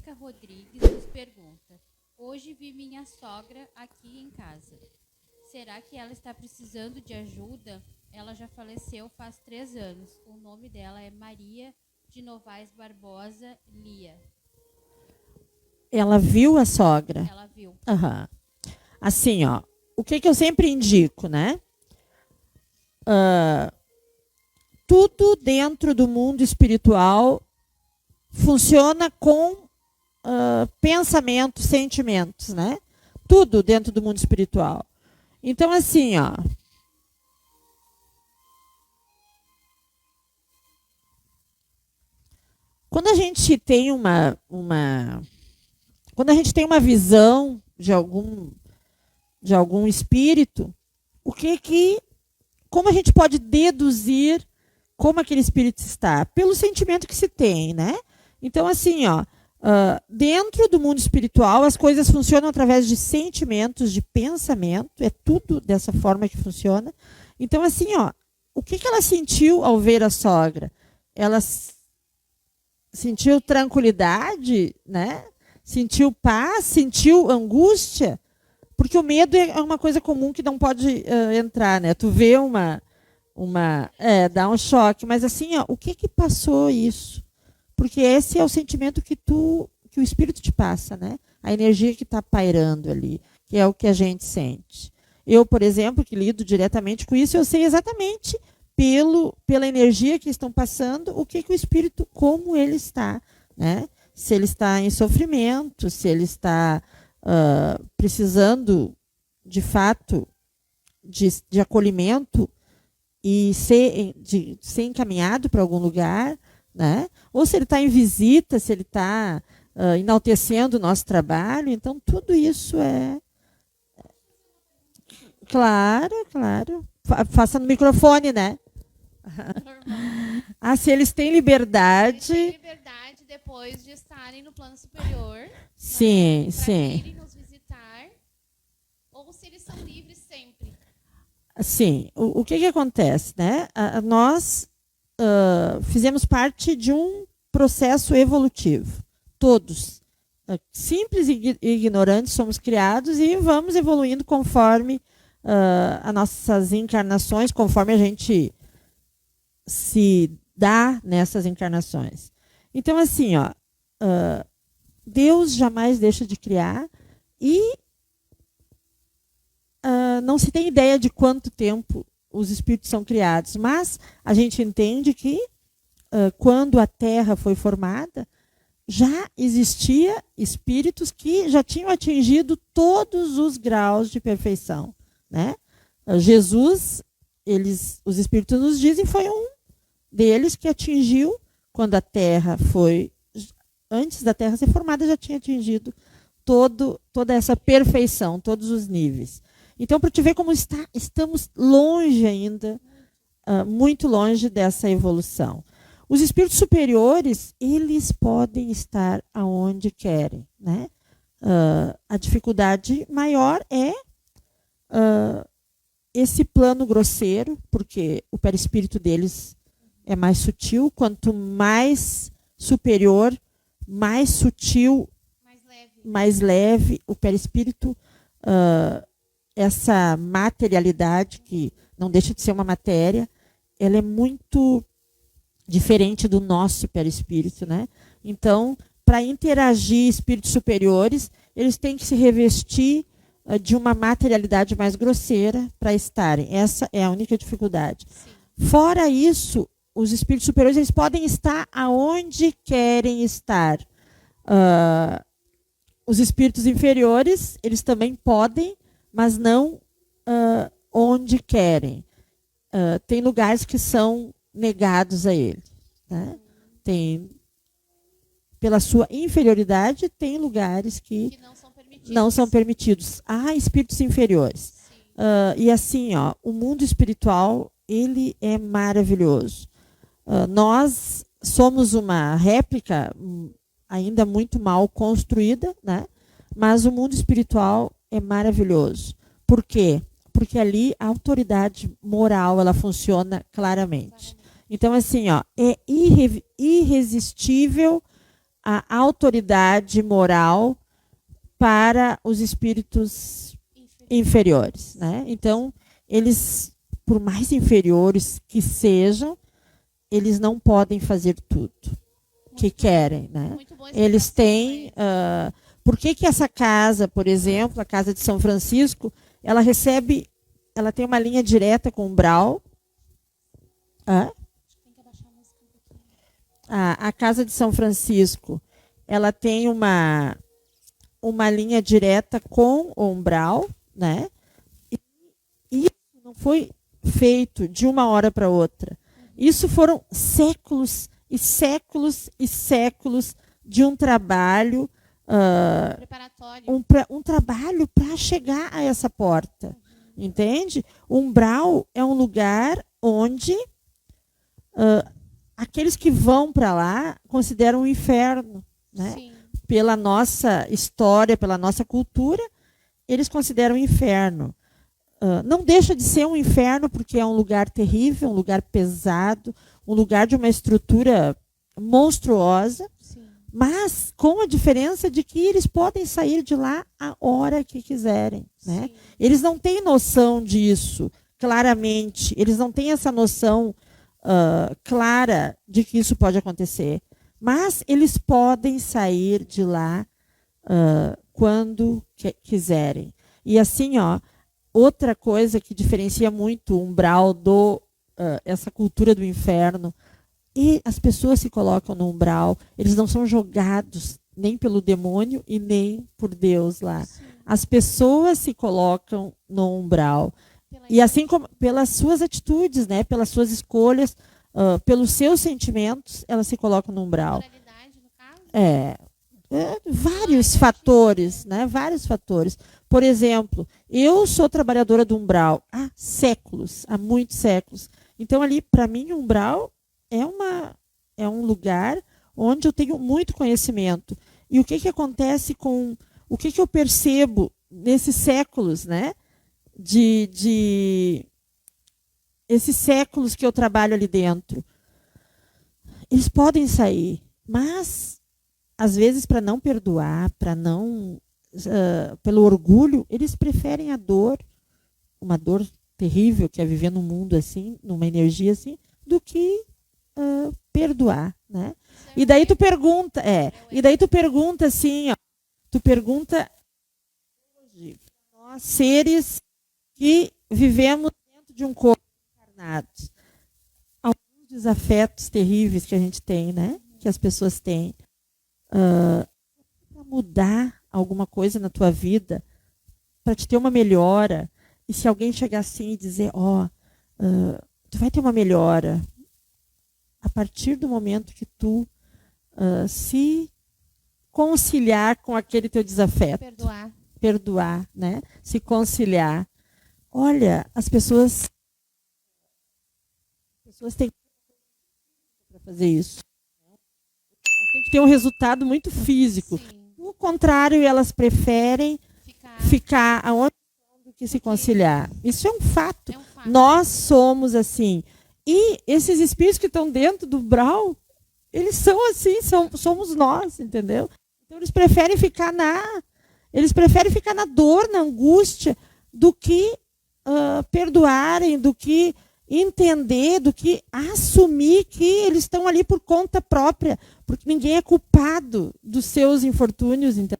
Mônica Rodrigues nos pergunta: hoje vi minha sogra aqui em casa. Será que ela está precisando de ajuda? Ela já faleceu faz 3 anos. O nome dela é Maria de Novaes Barbosa Lia. Ela viu a sogra? Ela viu. Aham. Assim, ó, o que eu sempre indico, né? Tudo dentro do mundo espiritual funciona com pensamentos, sentimentos, né? Tudo dentro do mundo espiritual. Então, assim, ó. Quando a gente tem quando a gente tem uma visão de algum espírito, como a gente pode deduzir como aquele espírito está? Pelo sentimento que se tem, né? Então, assim, ó, dentro do mundo espiritual, as coisas funcionam através de sentimentos, de pensamento, é tudo dessa forma que funciona. Então, assim, ó, o que ela sentiu ao ver a sogra? Ela sentiu tranquilidade, né? Sentiu paz, sentiu angústia, porque o medo é uma coisa comum que não pode entrar, né? Tu vê dá um choque, mas assim, ó, o que passou isso? Porque esse é o sentimento que o espírito te passa, né? A energia que está pairando ali, que é o que a gente sente. Eu, por exemplo, que lido diretamente com isso, eu sei exatamente pela energia que estão passando, o que o espírito, como ele está, né? Se ele está em sofrimento, se ele está precisando, de fato, de acolhimento e ser encaminhado para algum lugar, né? Ou se ele está em visita, se ele está enaltecendo o nosso trabalho. Então, tudo isso é... Claro. Faça no microfone, né? Se eles têm liberdade... Eles têm liberdade depois de estarem no plano superior. Sim, né? sim. Para irem nos visitar. Ou se eles são livres sempre. Sim. O que acontece, né? Nós fizemos parte de um processo evolutivo. Todos. Simples e ignorantes somos criados e vamos evoluindo conforme as nossas encarnações, conforme a gente se dá nessas encarnações. Então, assim, ó, Deus jamais deixa de criar e não se tem ideia de quanto tempo os espíritos são criados, mas a gente entende que quando a Terra foi formada, já existia espíritos que já tinham atingido todos os graus de perfeição, né? Jesus, os espíritos nos dizem, foi um deles que atingiu, quando a Terra foi, antes da Terra ser formada, já tinha atingido toda essa perfeição, todos os níveis. Então, para te ver como estamos longe ainda, muito longe dessa evolução. Os espíritos superiores, eles podem estar aonde querem, né? A dificuldade maior é esse plano grosseiro, porque o perispírito deles é mais sutil. Quanto mais superior, mais sutil, mais leve o perispírito, essa materialidade, que não deixa de ser uma matéria, ela é muito diferente do nosso perispírito, né? Então, para interagir espíritos superiores, eles têm que se revestir de uma materialidade mais grosseira para estarem. Essa é a única dificuldade. Sim. Fora isso, os espíritos superiores, eles podem estar aonde querem estar. Os espíritos inferiores, eles também podem, mas não onde querem. Tem lugares que são negados a ele, né? Pela sua inferioridade, tem lugares que não são permitidos. Há espíritos inferiores. E assim, ó, o mundo espiritual, ele é maravilhoso. Nós somos uma réplica ainda muito mal construída, né? Mas o mundo espiritual é maravilhoso. Por quê? Porque ali a autoridade moral, ela funciona claramente. Então, assim, ó, é irresistível a autoridade moral para os espíritos inferiores, né? Então, eles, por mais inferiores que sejam, eles não podem fazer tudo que querem, né? Eles têm... por que essa casa, por exemplo, a casa de São Francisco, ela tem uma linha direta com o umbral. A casa de São Francisco, ela tem uma linha direta com o umbral, né? E isso não foi feito de uma hora para outra. Isso foram séculos e séculos e séculos de um trabalho preparatório. Um trabalho para chegar a essa porta. Entende? O umbral é um lugar onde aqueles que vão para lá consideram um inferno, né? Sim. Pela nossa história, pela nossa cultura, eles consideram um inferno. Não deixa de ser um inferno porque é um lugar terrível, um lugar pesado, um lugar de uma estrutura monstruosa, Sim. mas com a diferença de que eles podem sair de lá a hora que quiserem, né? Sim. Eles não têm noção disso, claramente. Eles não têm essa noção clara de que isso pode acontecer. Mas eles podem sair de lá quando quiserem. E assim, outra coisa que diferencia muito o umbral essa cultura do inferno, e as pessoas se colocam no umbral, eles não são jogados nem pelo demônio e nem por Deus lá. Sim. As pessoas se colocam no umbral. E assim como pelas suas atitudes, né, pelas suas escolhas, pelos seus sentimentos, elas se colocam no umbral. Moralidade, no caso? Vários fatores, né? Vários fatores. Por exemplo, eu sou trabalhadora do umbral há séculos, há muitos séculos. Então, ali, para mim, o umbral é um lugar onde eu tenho muito conhecimento. E o que acontece com... O que eu percebo nesses séculos, né? Esses séculos que eu trabalho ali dentro. Eles podem sair, mas às vezes para não perdoar, para não pelo orgulho, eles preferem a dor, uma dor terrível que é viver num mundo assim, numa energia assim, do que perdoar, né? E daí tu pergunta, assim, tu pergunta nós seres que vivemos dentro de um corpo encarnado, alguns desafetos terríveis que a gente tem, né? Que as pessoas têm, para mudar alguma coisa na tua vida, para te ter uma melhora. E se alguém chegar assim e dizer, tu vai ter uma melhora a partir do momento que tu se conciliar com aquele teu desafeto. Perdoar, né? Se conciliar. Olha, as pessoas têm para fazer isso. Elas têm que ter um resultado muito físico. Sim. No contrário, elas preferem ficar aonde do que se conciliar. Isso é um fato. Nós somos assim. E esses espíritos que estão dentro do umbral, eles são assim, somos nós, entendeu? Então eles preferem ficar na dor, na angústia, do que perdoarem, do que entender, do que assumir que eles estão ali por conta própria, porque ninguém é culpado dos seus infortúnios, entendeu?